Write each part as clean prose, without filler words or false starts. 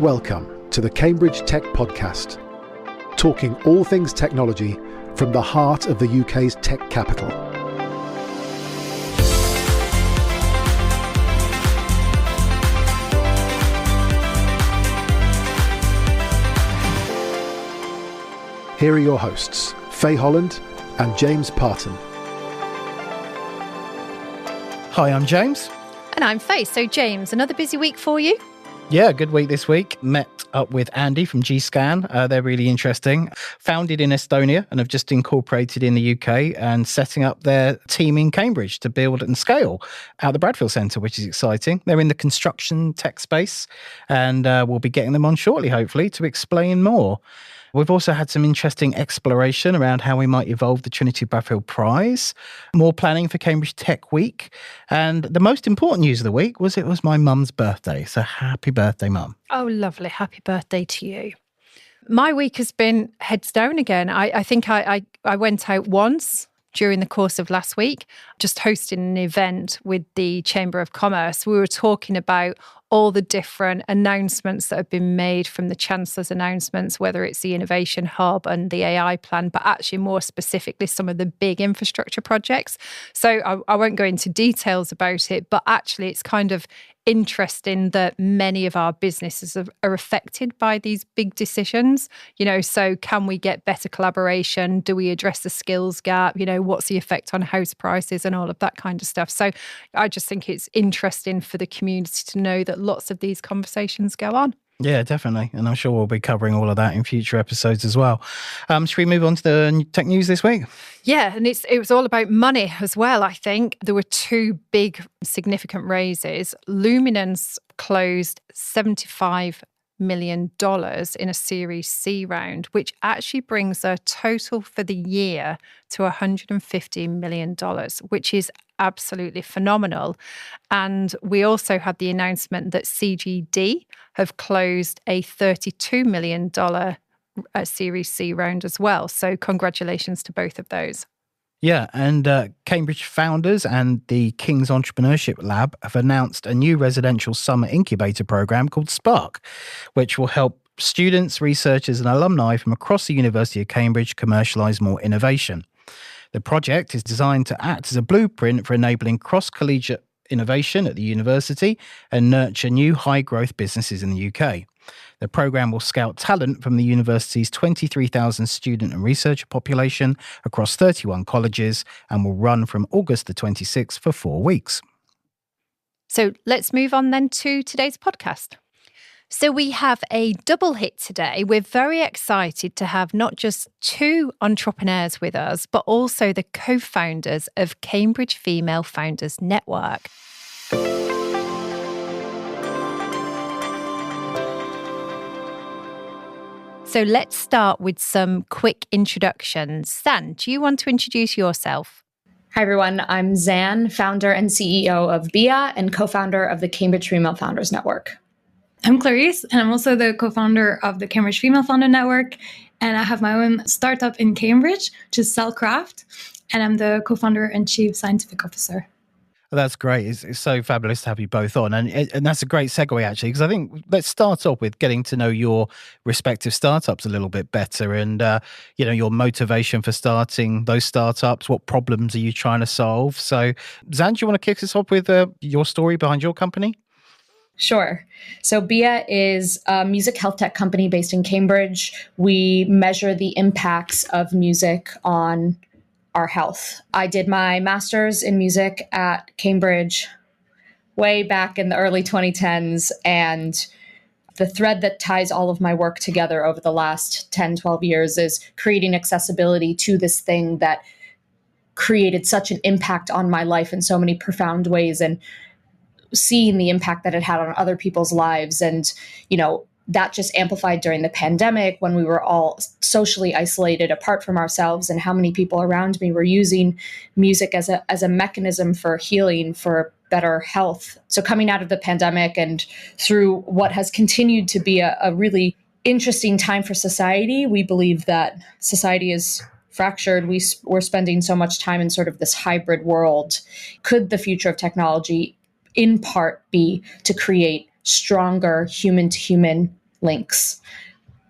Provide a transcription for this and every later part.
Welcome to the Cambridge Tech Podcast, talking all things technology from the heart of the UK's tech capital. Here are your hosts, Faye Holland and James Parton. Hi, I'm James. And I'm Faye. So James, another busy week for you? Yeah, good week this week. Met up with Andy from G-Scan. They're really interesting. Founded in Estonia and have just incorporated in the UK and setting up their team in Cambridge to build and scale out the Bradfield Centre, which is exciting. They're in the construction tech space and we'll be getting them on shortly, hopefully, to explain more. We've also had some interesting exploration around how we might evolve the Trinity Bradfield Prize, more planning for Cambridge Tech Week, and the most important news of the week was it was my mum's birthday. So happy birthday, Mum. Oh, lovely. Happy birthday to you. My week has been heads down again. I think I went out once during the course of last week, just hosting an event with the Chamber of Commerce. We were talking about all the different announcements that have been made from the Chancellor's announcements, whether it's the Innovation Hub and the AI plan, but actually more specifically some of the big infrastructure projects. So I won't go into details about it, but actually it's kind of interesting that many of our businesses are affected by these big decisions. So can we get better collaboration? Do we address the skills gap? What's the effect on house prices and all of that kind of stuff? So I just think it's interesting for the community to know that lots of these conversations go on. Yeah, definitely. And I'm sure we'll be covering all of that in future episodes as well. Should we move on to the tech news this week? Yeah, and it was all about money as well, I think. There were two big significant raises. Luminance closed $75 million in a Series C round, which actually brings their total for the year to $150 million, which is absolutely phenomenal. And we also had the announcement that CGD have closed a $32 million Series C round as well. So congratulations to both of those. Yeah, and Cambridge Founders and the King's Entrepreneurship Lab have announced a new residential summer incubator program called Spark, which will help students, researchers and alumni from across the University of Cambridge commercialise more innovation. The project is designed to act as a blueprint for enabling cross-collegiate innovation at the university and nurture new high-growth businesses in the UK. The programme will scout talent from the university's 23,000 student and researcher population across 31 colleges and will run from August the 26th for 4 weeks. So let's move on then to today's podcast. So we have a double hit today. We're very excited to have not just two entrepreneurs with us, but also the co-founders of Cambridge Female Founders Network. So let's start with some quick introductions. Zan, do you want to introduce yourself? Hi, everyone. I'm Zan, founder and CEO of BIA and co-founder of the Cambridge Female Founders Network. I'm Clarice, and I'm also the co-founder of the Cambridge Female Founder Network, and I have my own startup in Cambridge, which is Cellcraft, and I'm the co-founder and chief scientific officer. Well, that's great. It's so fabulous to have you both on. And that's a great segue, actually, because I think let's start off with getting to know your respective startups a little bit better and, your motivation for starting those startups. What problems are you trying to solve? So, Zan, do you want to kick us off with your story behind your company? Sure. So BIA is a music health tech company based in Cambridge. We measure the impacts of music on our health. I did my master's in music at Cambridge way back in the early 2010s. And the thread that ties all of my work together over the last 10, 12 years is creating accessibility to this thing that created such an impact on my life in so many profound ways, and seeing the impact that it had on other people's lives. And, that just amplified during the pandemic when we were all socially isolated apart from ourselves, and how many people around me were using music as a mechanism for healing, for better health. So coming out of the pandemic and through what has continued to be a really interesting time for society, we believe that society is fractured. We're spending so much time in sort of this hybrid world. Could the future of technology in part be to create stronger human-to-human links,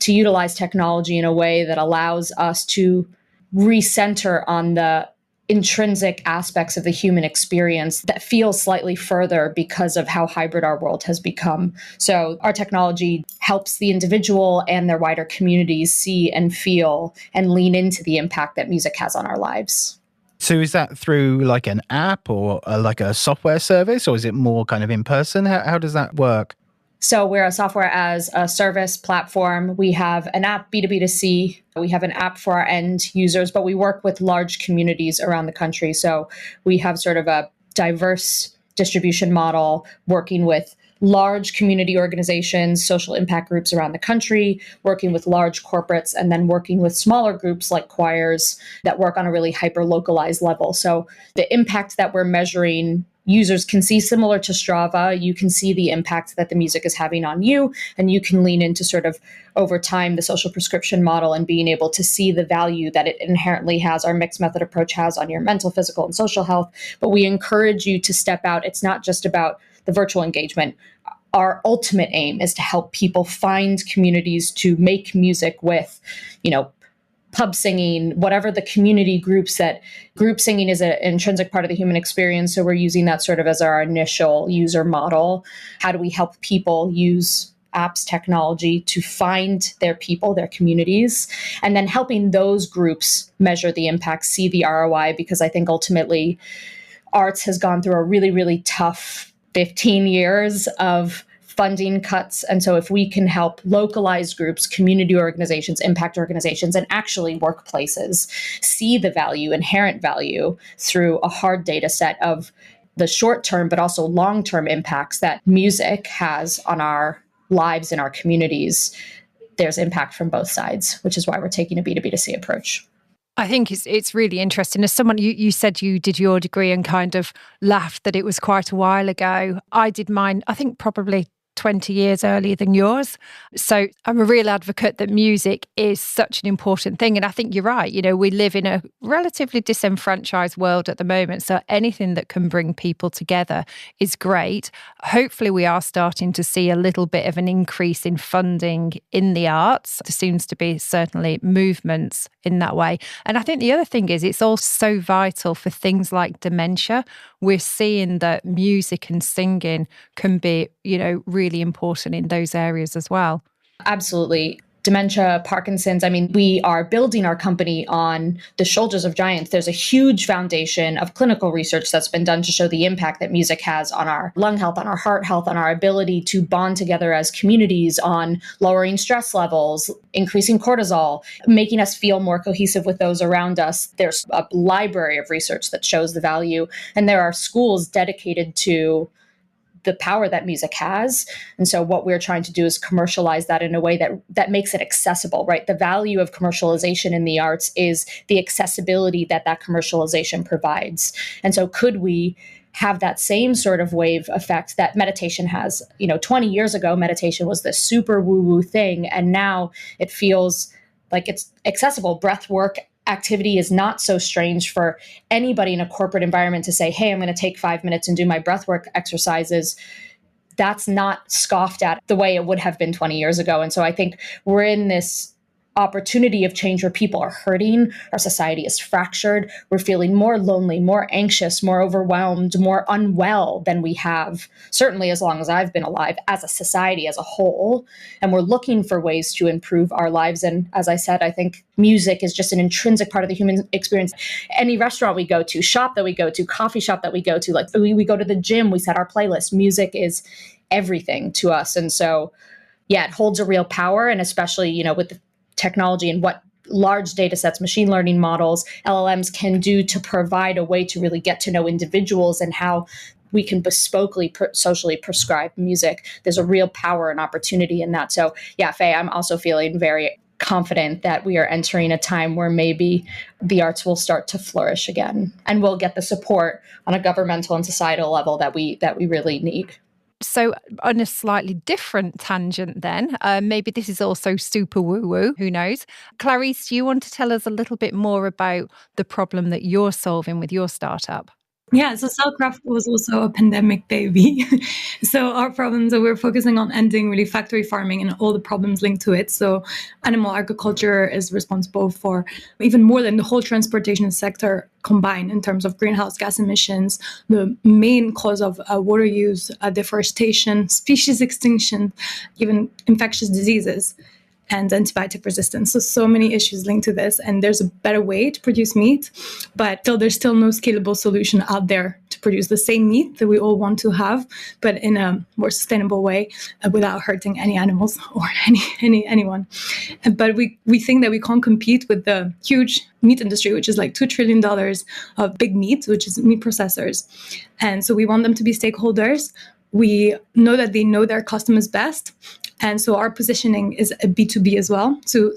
to utilize technology in a way that allows us to recenter on the intrinsic aspects of the human experience that feel slightly further because of how hybrid our world has become. So our technology helps the individual and their wider communities see and feel and lean into the impact that music has on our lives. So is that through like an app or like a software service, or is it more kind of in person? How does that work? So we're a software as a service platform. We have an app B2B2C. We have an app for our end users, but we work with large communities around the country. So we have sort of a diverse distribution model, working with large community organizations, social impact groups around the country, working with large corporates, and then working with smaller groups like choirs that work on a really hyper-localized level. So the impact that we're measuring, users can see, similar to Strava. You can see the impact that the music is having on you, and you can lean into sort of over time the social prescription model and being able to see the value that it inherently has, our mixed method approach has on your mental, physical, and social health. But we encourage you to step out. It's not just about the virtual engagement. Our ultimate aim is to help people find communities to make music with, pub singing, whatever the community groups that group singing is an intrinsic part of the human experience. So we're using that sort of as our initial user model. How do we help people use apps, technology to find their people, their communities, and then helping those groups measure the impact, see the ROI, because I think ultimately arts has gone through a really, really tough 15 years of funding cuts. And so if we can help localized groups, community organizations, impact organizations, and actually workplaces see the value, inherent value through a hard data set of the short-term, but also long-term impacts that music has on our lives and our communities, there's impact from both sides, which is why we're taking a B2B2C approach. I think it's really interesting. As someone, you said you did your degree and kind of laughed that it was quite a while ago. I did mine, I think probably 20 years earlier than yours. So I'm a real advocate that music is such an important thing. And I think you're right. We live in a relatively disenfranchised world at the moment. So anything that can bring people together is great. Hopefully we are starting to see a little bit of an increase in funding in the arts. There seems to be certainly movements in that way. And I think the other thing is it's also so vital for things like dementia. We're seeing that music and singing can be, really important in those areas as well. Absolutely. Dementia, Parkinson's. We are building our company on the shoulders of giants. There's a huge foundation of clinical research that's been done to show the impact that music has on our lung health, on our heart health, on our ability to bond together as communities, on lowering stress levels, increasing cortisol, making us feel more cohesive with those around us. There's a library of research that shows the value, and there are schools dedicated to the power that music has. And so what we're trying to do is commercialize that in a way that makes it accessible, right? The value of commercialization in the arts is the accessibility that commercialization provides. And so could we have that same sort of wave effect that meditation has? 20 years ago, meditation was this super woo-woo thing. And now it feels like it's accessible. Breath work activity is not so strange for anybody in a corporate environment to say, hey, I'm going to take 5 minutes and do my breathwork exercises. That's not scoffed at the way it would have been 20 years ago. And so I think we're in this opportunity of change where people are hurting. Our society is fractured. We're feeling more lonely, more anxious, more overwhelmed, more unwell than we have, certainly as long as I've been alive, as a society as a whole. And we're looking for ways to improve our lives. And as I said, I think music is just an intrinsic part of the human experience. Any restaurant we go to, shop that we go to, coffee shop that we go to, like we go to the gym, we set our playlist. Music is everything to us. And so, yeah, it holds a real power. And especially, with the technology and what large data sets, machine learning models, LLMs can do to provide a way to really get to know individuals and how we can bespokely socially prescribe music. There's a real power and opportunity in that. So yeah, Faye, I'm also feeling very confident that we are entering a time where maybe the arts will start to flourish again and we'll get the support on a governmental and societal level that we really need. So on a slightly different tangent then, maybe this is also super woo-woo, who knows? Clarice, do you want to tell us a little bit more about the problem that you're solving with your startup? Yeah, so Cellcraft was also a pandemic baby. So our problems that we're focusing on ending really factory farming and all the problems linked to it. So animal agriculture is responsible for even more than the whole transportation sector combined in terms of greenhouse gas emissions, the main cause of water use, deforestation, species extinction, even infectious diseases, and antibiotic resistance. So many issues linked to this. And there's a better way to produce meat, but there's still no scalable solution out there to produce the same meat that we all want to have, but in a more sustainable way without hurting any animals or anyone. But we think that we can't compete with the huge meat industry, which is like $2 trillion of big meat, which is meat processors. And so we want them to be stakeholders. We know that they know their customers best. And so our positioning is a B2B as well, to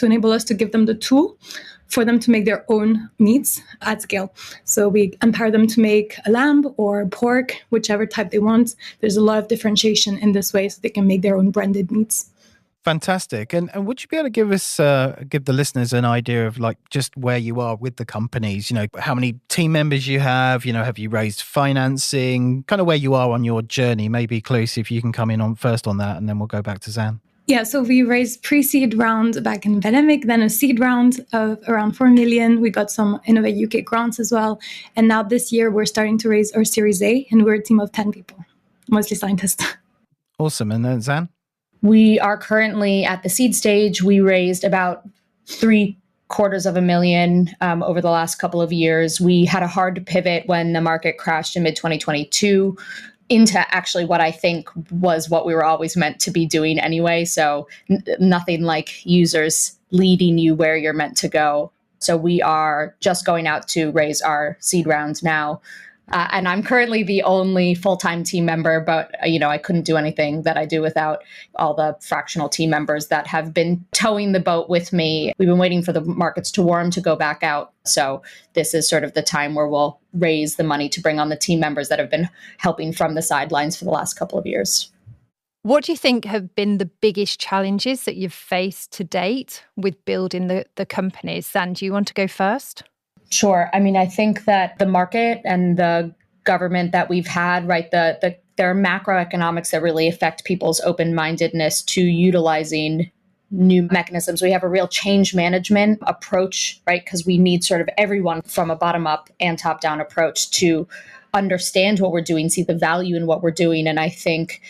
enable us to give them the tool for them to make their own meats at scale. So we empower them to make a lamb or pork, whichever type they want. There's a lot of differentiation in this way so they can make their own branded meats. Fantastic. And would you be able to give us, give the listeners an idea of like just where you are with the companies, how many team members you have, have you raised financing, kind of where you are on your journey? Maybe Clarice, if you can come in on first on that, and then we'll go back to Zan. Yeah, so we raised pre-seed round back in pandemic, then a seed round of around 4 million. We got some Innovate UK grants as well. And now this year we're starting to raise our Series A, and we're a team of 10 people, mostly scientists. Awesome. And then Zan? We are currently at the seed stage. We raised about $750,000 over the last couple of years. We had a hard pivot when the market crashed in mid-2022 into actually what I think was what we were always meant to be doing anyway. So nothing like users leading you where you're meant to go. So we are just going out to raise our seed round now. And I'm currently the only full-time team member, but, I couldn't do anything that I do without all the fractional team members that have been towing the boat with me. We've been waiting for the markets to warm to go back out. So this is sort of the time where we'll raise the money to bring on the team members that have been helping from the sidelines for the last couple of years. What do you think have been the biggest challenges that you've faced to date with building the companies? Zan, do you want to go first? Sure. I mean, I think that the market and the government that we've had, right, there are macroeconomics that really affect people's open-mindedness to utilizing new mechanisms. We have a real change management approach, right, because we need sort of everyone from a bottom-up and top-down approach to understand what we're doing, see the value in what we're doing. And I think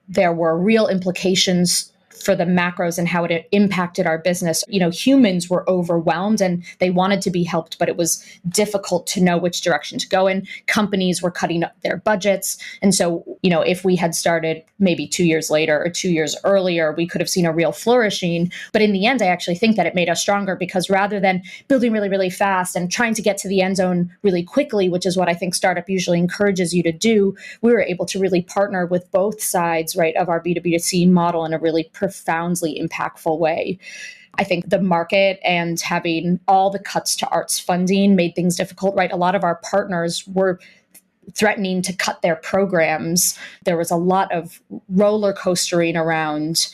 there were real implications for the macros and how it impacted our business. Humans were overwhelmed and they wanted to be helped, but it was difficult to know which direction to go in. Companies were cutting up their budgets. And so, if we had started maybe 2 years later or 2 years earlier, we could have seen a real flourishing. But in the end, I actually think that it made us stronger because rather than building really, really fast and trying to get to the end zone really quickly, which is what I think startup usually encourages you to do, we were able to really partner with both sides, right, of our B2B2C model in a really profoundly impactful way. I think the market and having all the cuts to arts funding made things difficult, right? A lot of our partners were threatening to cut their programs. There was a lot of roller coastering around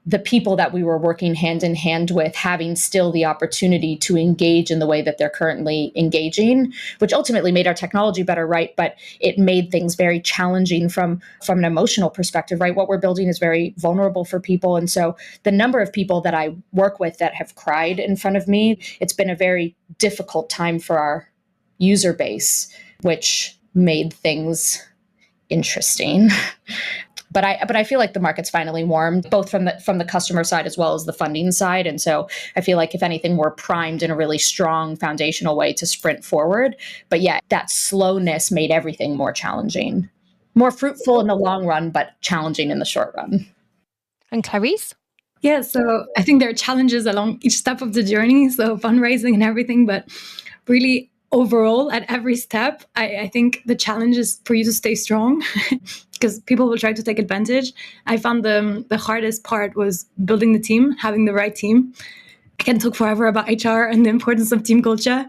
the people that we were working hand in hand with having still the opportunity to engage in the way that they're currently engaging, which ultimately made our technology better, right? But it made things very challenging from an emotional perspective, right? What we're building is very vulnerable for people. And so the number of people that I work with that have cried in front of me, it's been a very difficult time for our user base, which made things interesting. But I feel like the market's finally warmed, both from the customer side as well as the funding side. And so I feel like if anything, we're primed in a really strong foundational way to sprint forward. But yeah, that slowness made everything more challenging, more fruitful in the long run, but challenging in the short run. And Clarice? Yeah, so I think there are challenges along each step of the journey, so fundraising and everything, but really overall at every step, I think the challenge is for you to stay strong because people will try to take advantage. I found the hardest part was building the team, having the right team. I can talk forever about HR and the importance of team culture,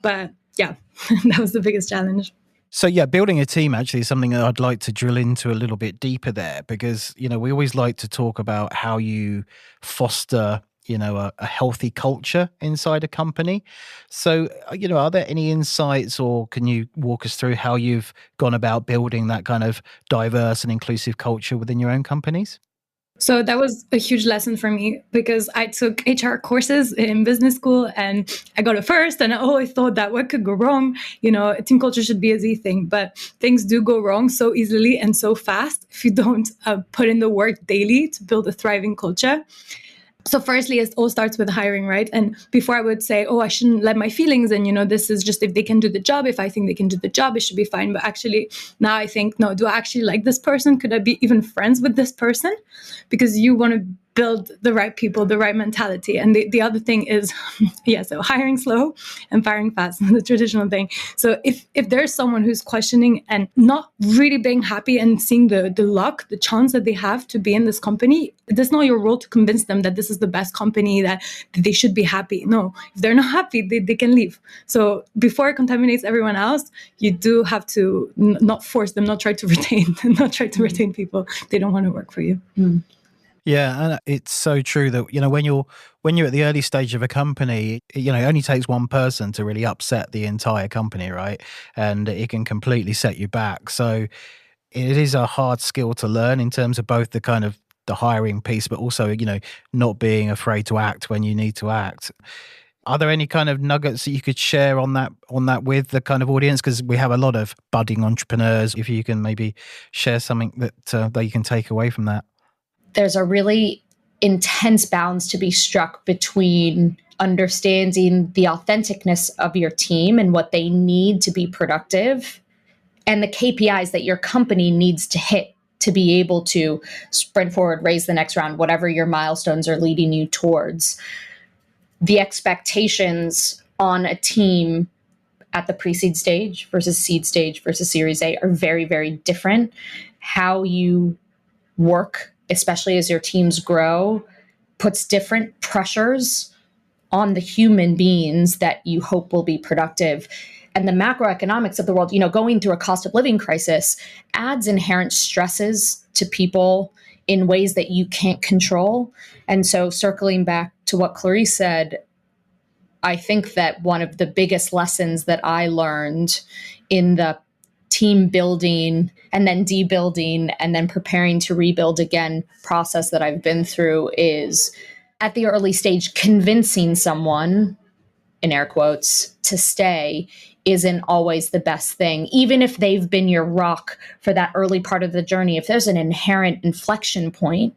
but yeah, that was the biggest challenge. So yeah, building a team actually is something that I'd like to drill into a little bit deeper there because, we always like to talk about how you foster a healthy culture inside a company. So, are there any insights, or can you walk us through how you've gone about building that kind of diverse and inclusive culture within your own companies? So that was a huge lesson for me, because I took HR courses in business school and I got a first, and I always thought that what could go wrong? Team culture should be an easy thing, but things do go wrong so easily and so fast if you don't put in the work daily to build a thriving culture. So firstly, it all starts with hiring, right? And before I would say, I shouldn't let my feelings in, this is just if they can do the job. If I think they can do the job, it should be fine. But actually, now I think, no, do I actually like this person? Could I be even friends with this person? Because you want to build the right people, the right mentality. And the other thing is, so hiring slow and firing fast, the traditional thing. So if there's someone who's questioning and not really being happy and seeing the luck, the chance that they have to be in this company, that's not your role to convince them that this is the best company, that they should be happy. No, if they're not happy, they can leave. So before it contaminates everyone else, you do have to not force them, not try to retain people. They don't want to work for you. Mm. Yeah, and it's so true that when you're at the early stage of a company, it only takes one person to really upset the entire company, right? And it can completely set you back. So it is a hard skill to learn in terms of both the kind of the hiring piece, but also not being afraid to act when you need to act. Are there any kind of nuggets that you could share on that with the kind of audience? Because we have a lot of budding entrepreneurs. If you can maybe share something that you can take away from that. There's a really intense balance to be struck between understanding the authenticness of your team and what they need to be productive, and the KPIs that your company needs to hit to be able to sprint forward, raise the next round, whatever your milestones are leading you towards. The expectations on a team at the pre-seed stage versus seed stage versus Series A are very, very different. How you work, especially as your teams grow, puts different pressures on the human beings that you hope will be productive. And the macroeconomics of the world, going through a cost of living crisis adds inherent stresses to people in ways that you can't control. And so circling back to what Clarice said, I think that one of the biggest lessons that I learned in the team building and then debuilding and then preparing to rebuild again process that I've been through is, at the early stage, convincing someone, in air quotes, to stay isn't always the best thing. Even if they've been your rock for that early part of the journey, if there's an inherent inflection point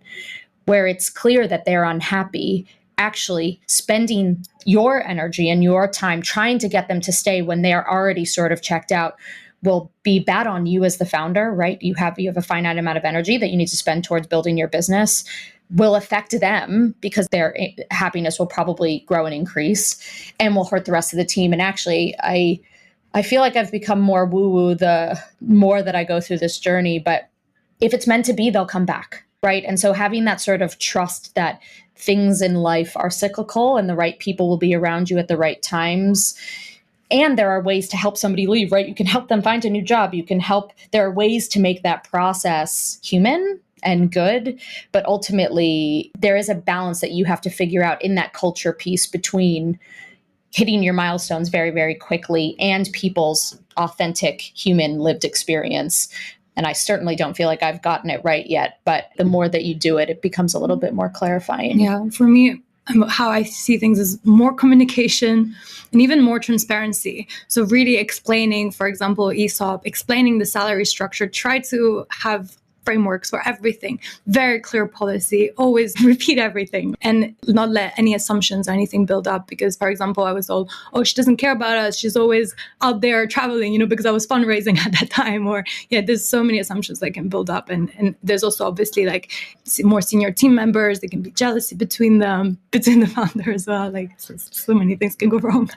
where it's clear that they're unhappy, actually spending your energy and your time trying to get them to stay when they're already sort of checked out will be bad on you as the founder, right? You have a finite amount of energy that you need to spend towards building your business, will affect them because their happiness will probably grow and increase, and will hurt the rest of the team. And actually, I feel like I've become more woo-woo the more that I go through this journey, but if it's meant to be, they'll come back, right? And so having that sort of trust that things in life are cyclical and the right people will be around you at the right times. And there are ways to help somebody leave, right? You can help them find a new job. There are ways to make that process human and good. But ultimately, there is a balance that you have to figure out in that culture piece between hitting your milestones very, very quickly and people's authentic human lived experience. And I certainly don't feel like I've gotten it right yet. But the more that you do it, it becomes a little bit more clarifying. Yeah, for me, how I see things is more communication and even more transparency. So really explaining, for example, ESOP, explaining the salary structure, try to have frameworks for everything, very clear policy, always repeat everything and not let any assumptions or anything build up. Because, for example, I was told, she doesn't care about us. She's always out there traveling, because I was fundraising at that time. Or, there's so many assumptions that can build up. And there's also obviously like more senior team members. There can be jealousy between them, between the founder as well. Like so many things can go wrong.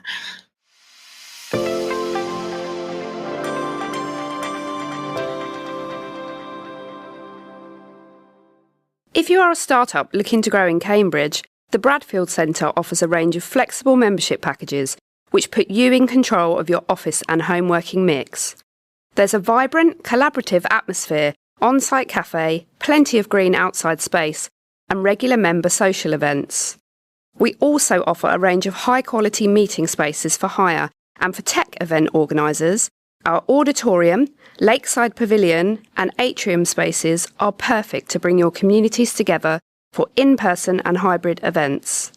If you are a startup looking to grow in Cambridge, the Bradfield Centre offers a range of flexible membership packages which put you in control of your office and home working mix. There's a vibrant, collaborative atmosphere, on-site cafe, plenty of green outside space, and regular member social events. We also offer a range of high-quality meeting spaces for hire, and for tech event organisers, our auditorium, lakeside pavilion and atrium spaces are perfect to bring your communities together for in-person and hybrid events.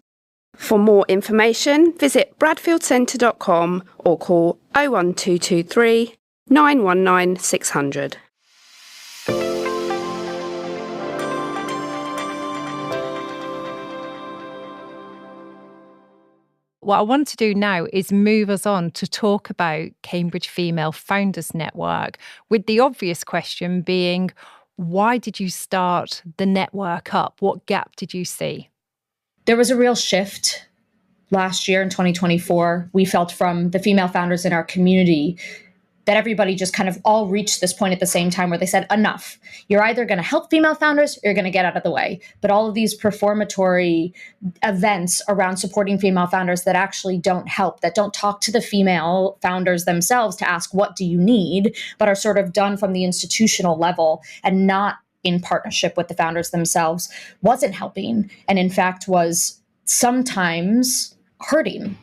For more information, visit bradfieldcentre.com or call 01223 919 600. What I want to do now is move us on to talk about Cambridge Female Founders Network, with the obvious question being, why did you start the network up? What gap did you see? There was a real shift last year in 2024. We felt from the female founders in our community that everybody just kind of all reached this point at the same time where they said, enough. You're either going to help female founders or you're going to get out of the way. But all of these performatory events around supporting female founders that actually don't help, that don't talk to the female founders themselves to ask, what do you need, but are sort of done from the institutional level and not in partnership with the founders themselves, wasn't helping. And in fact, was sometimes hurting.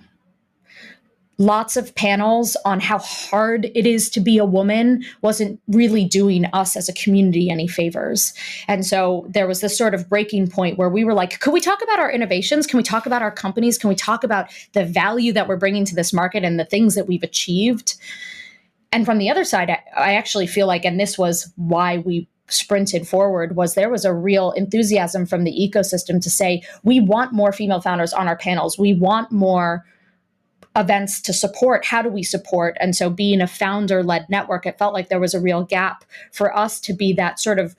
Lots of panels on how hard it is to be a woman wasn't really doing us as a community any favors. And so there was this sort of breaking point where we were like, could we talk about our innovations? Can we talk about our companies? Can we talk about the value that we're bringing to this market and the things that we've achieved? And from the other side, I actually feel like, and this was why we sprinted forward, was there was a real enthusiasm from the ecosystem to say, we want more female founders on our panels. We want more events to support. How do we support? And so being a founder-led network, it felt like there was a real gap for us to be that sort of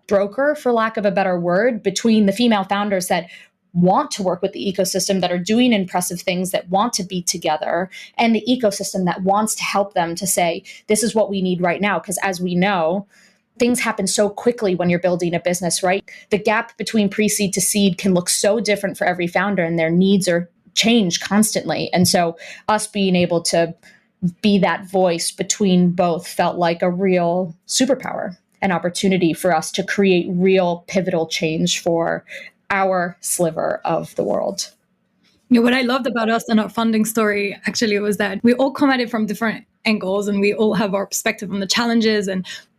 broker, for lack of a better word, between the female founders that want to work with the ecosystem, that are doing impressive things, that want to be together, and the ecosystem that wants to help them to say, this is what we need right now. Because as we know, things happen so quickly when you're building a business, right? The gap between pre-seed to seed can look so different for every founder, and their needs are change constantly. And so us being able to be that voice between both felt like a real superpower, an opportunity for us to create real pivotal change for our sliver of the world. Yeah, what I loved about us and our funding story actually was that we all come at it from different angles and we all have our perspective on the challenges,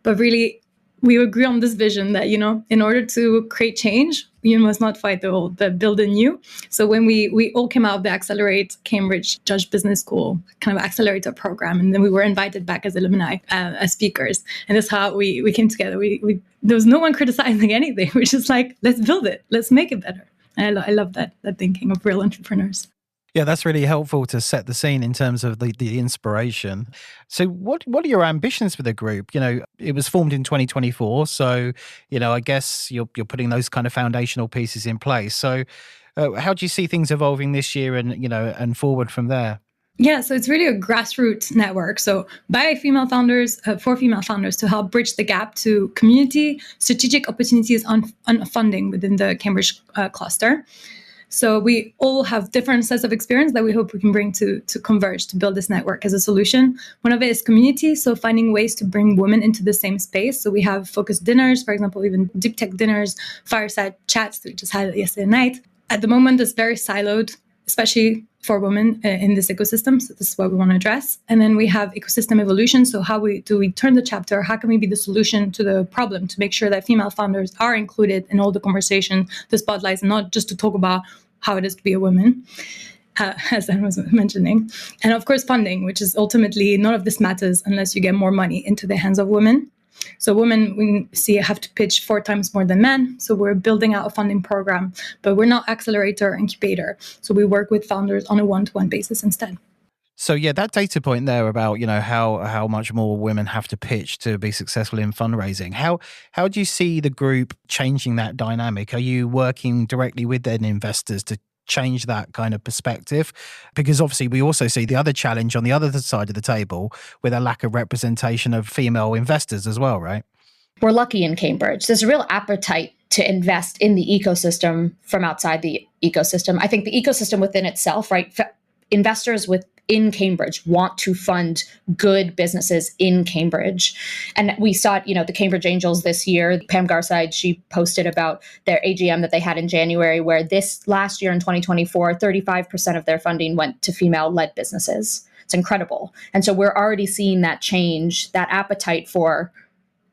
but really we agree on this vision that, in order to create change, you must not fight the old, but build a new. So when we all came out of the Accelerate Cambridge Judge Business School kind of accelerator program, and then we were invited back as alumni, as speakers. And that's how we came together. There was no one criticizing anything. We're just like, let's build it. Let's make it better. And I love that thinking of real entrepreneurs. Yeah, that's really helpful to set the scene in terms of the inspiration. So what are your ambitions for the group? It was formed in 2024. So, I guess you're putting those kind of foundational pieces in place. So how do you see things evolving this year and forward from there? Yeah, so it's really a grassroots network. So by female founders, for female founders, to help bridge the gap to community strategic opportunities on funding within the Cambridge cluster. So we all have different sets of experience that we hope we can bring to converge to build this network as a solution. One of it is community, so finding ways to bring women into the same space. So we have focused dinners, for example, even deep tech dinners, fireside chats that we just had yesterday night. At the moment, it's very siloed, especially for women in this ecosystem. So this is what we want to address. And then we have ecosystem evolution. So how do we turn the chapter? How can we be the solution to the problem to make sure that female founders are included in all the conversation, the spotlights, and not just to talk about how it is to be a woman, as I was mentioning. And of course, funding, which is ultimately none of this matters unless you get more money into the hands of women. So women, we see, have to pitch 4 times more than men. So we're building out a funding program, but we're not accelerator or incubator. So we work with founders on a one-to-one basis instead. So yeah, that data point there about how much more women have to pitch to be successful in fundraising. How do you see the group changing that dynamic? Are you working directly with then investors to change that kind of perspective? Because obviously we also see the other challenge on the other side of the table with a lack of representation of female investors as well, right? We're lucky in Cambridge. There's a real appetite to invest in the ecosystem from outside the ecosystem. I think the ecosystem within itself, right? Investors with in Cambridge, want to fund good businesses in Cambridge. And we saw, the Cambridge Angels this year, Pam Garside, she posted about their AGM that they had in January, where this last year in 2024, 35% of their funding went to female-led businesses. It's incredible. And so we're already seeing that change, that appetite for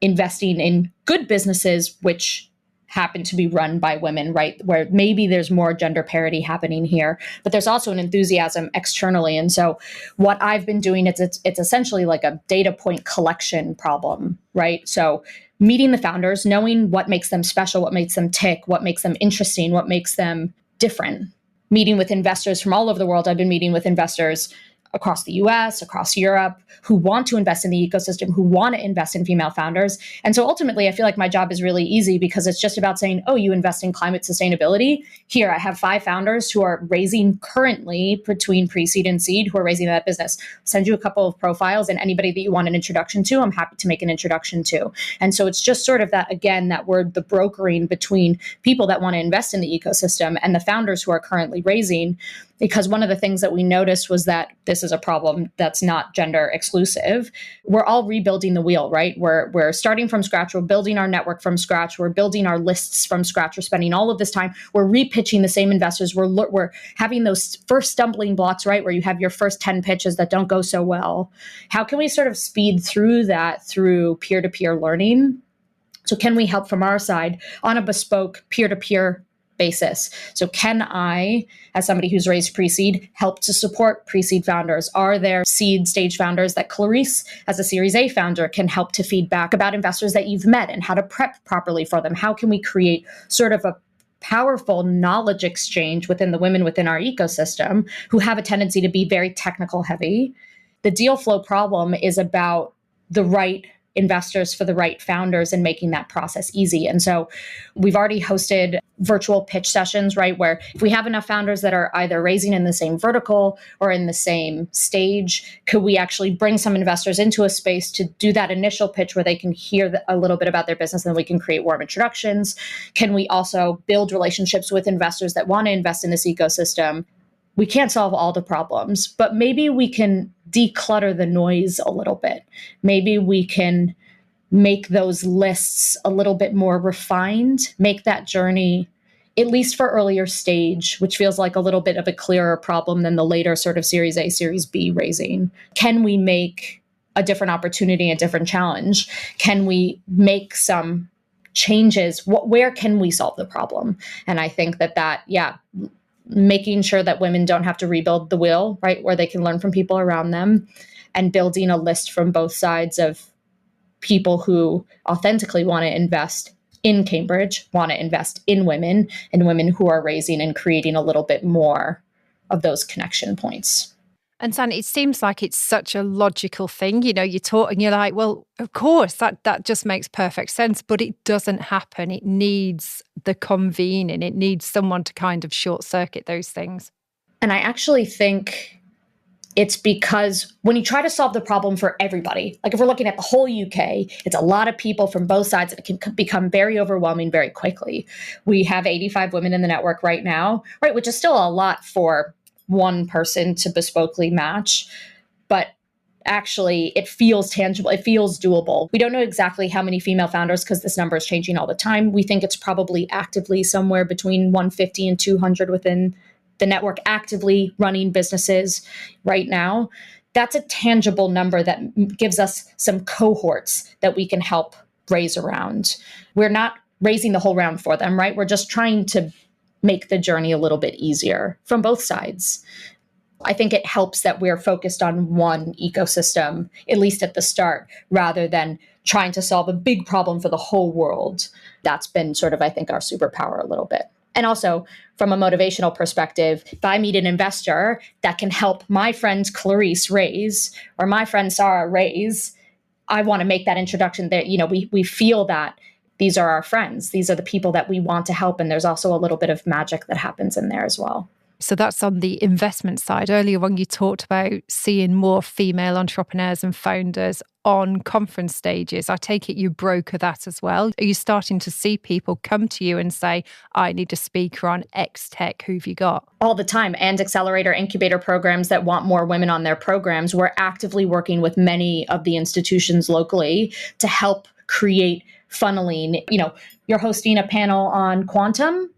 investing in good businesses, which happen to be run by women, right? Where maybe there's more gender parity happening here, but there's also an enthusiasm externally. And so what I've been doing, it's essentially like a data point collection problem, right? So meeting the founders, knowing what makes them special, what makes them tick, what makes them interesting, what makes them different. Meeting with investors from all over the world. I've been meeting with investors across the US, across Europe, who want to invest in the ecosystem, who want to invest in female founders. And so ultimately, I feel like my job is really easy because it's just about saying, oh, you invest in climate sustainability. Here, I have 5 founders who are raising currently between pre-seed and seed, who are raising that business. Send you a couple of profiles, and anybody that you want an introduction to, I'm happy to make an introduction to. And so it's just sort of that, again, that word, the brokering between people that want to invest in the ecosystem and the founders who are currently raising. Because one of the things that we noticed was that this is a problem that's not gender exclusive. We're all rebuilding the wheel, right? We're starting from scratch. We're building our network from scratch. We're building our lists from scratch. We're spending all of this time. We're repitching the same investors. We're having those first stumbling blocks, right? Where you have your first 10 pitches that don't go so well. How can we sort of speed through that through peer-to-peer learning? So can we help from our side on a bespoke peer-to-peer basis? So can I, as somebody who's raised pre-seed, help to support pre-seed founders? Are there seed stage founders that Clarice, as a Series A founder, can help to feedback about investors that you've met and how to prep properly for them? How can we create sort of a powerful knowledge exchange within the women within our ecosystem who have a tendency to be very technical heavy? The deal flow problem is about the right investors for the right founders and making that process easy. And so we've already hosted virtual pitch sessions, right? Where if we have enough founders that are either raising in the same vertical or in the same stage, could we actually bring some investors into a space to do that initial pitch where they can hear a little bit about their business and then we can create warm introductions? Can we also build relationships with investors that want to invest in this ecosystem? We can't solve all the problems, but maybe we can declutter the noise a little bit. Maybe we can make those lists a little bit more refined, make that journey, at least for earlier stage, which feels like a little bit of a clearer problem than the later sort of Series A, Series B raising. Can we make a different opportunity, a different challenge? Can we make some changes? Where can we solve the problem? And I think that, making sure that women don't have to rebuild the wheel, right, where they can learn from people around them, and building a list from both sides of people who authentically want to invest in Cambridge, want to invest in women, and women who are raising and creating a little bit more of those connection points. And San, it seems like it's such a logical thing. You talk and you're like, well, of course, that just makes perfect sense, but it doesn't happen. It needs the convening. It needs someone to kind of short circuit those things. And I actually think it's because when you try to solve the problem for everybody, like if we're looking at the whole UK, it's a lot of people from both sides, and it can become very overwhelming very quickly. We have 85 women in the network right now, right, which is still a lot for one person to bespokely match, but actually it feels tangible. It feels doable. We don't know exactly how many female founders because this number is changing all the time. We think it's probably actively somewhere between 150 and 200 within the network actively running businesses right now. That's a tangible number that gives us some cohorts that we can help raise around. We're not raising the whole round for them, right? We're just trying to make the journey a little bit easier from both sides. I think it helps that we're focused on one ecosystem, at least at the start, rather than trying to solve a big problem for the whole world. That's been sort of, I think, our superpower a little bit. And also from a motivational perspective, if I meet an investor that can help my friend Clarice raise or my friend Sarah raise, I want to make that introduction that, we feel that these are our friends. These are the people that we want to help. And there's also a little bit of magic that happens in there as well. So that's on the investment side. Earlier on, you talked about seeing more female entrepreneurs and founders on conference stages. I take it you broker that as well. Are you starting to see people come to you and say, I need a speaker on X tech, who have you got? All the time. And accelerator incubator programs that want more women on their programs. We're actively working with many of the institutions locally to help create funneling. You're hosting a panel on quantum.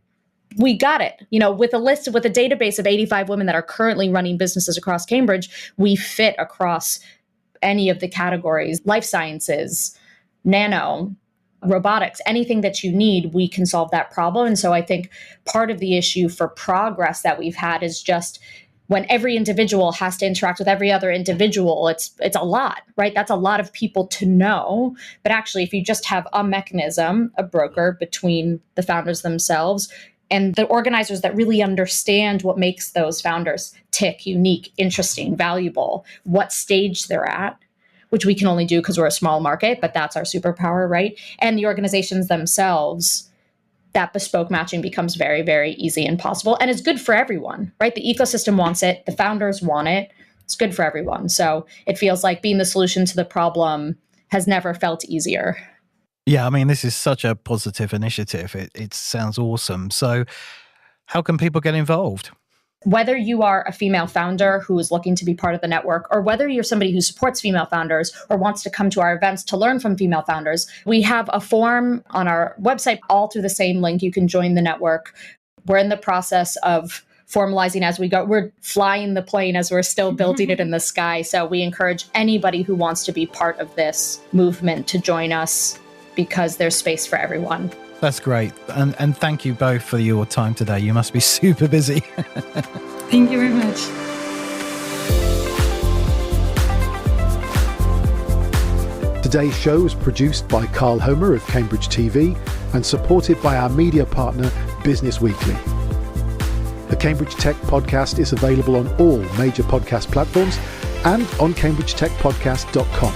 We got it. With a database of 85 women that are currently running businesses across Cambridge, we fit across any of the categories: life sciences, nano, robotics, anything that you need, we can solve that problem. And so I think part of the issue for progress that we've had is just when every individual has to interact with every other individual, it's a lot, right? That's a lot of people to know. But actually, if you just have a mechanism, a broker between the founders themselves and the organizers that really understand what makes those founders tick, unique, interesting, valuable, what stage they're at, which we can only do because we're a small market, but that's our superpower, right? And the organizations themselves, that bespoke matching becomes very, very easy and possible. And it's good for everyone, right? The ecosystem wants it. The founders want it. It's good for everyone. So it feels like being the solution to the problem has never felt easier. Yeah, I mean, this is such a positive initiative. It sounds awesome. So how can people get involved? Whether you are a female founder who is looking to be part of the network, or whether you're somebody who supports female founders or wants to come to our events to learn from female founders, we have a form on our website, all through the same link. You can join the network. We're in the process of formalizing as we go. We're flying the plane as we're still building it in the sky. So we encourage anybody who wants to be part of this movement to join us, because there's space for everyone. That's great. And thank you both for your time today. You must be super busy. Thank you very much. Today's show was produced by Carl Homer of Cambridge TV and supported by our media partner, Business Weekly. The Cambridge Tech Podcast is available on all major podcast platforms and on cambridgetechpodcast.com.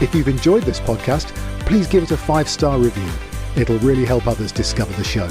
If you've enjoyed this podcast, please give it a 5-star review. It'll really help others discover the show.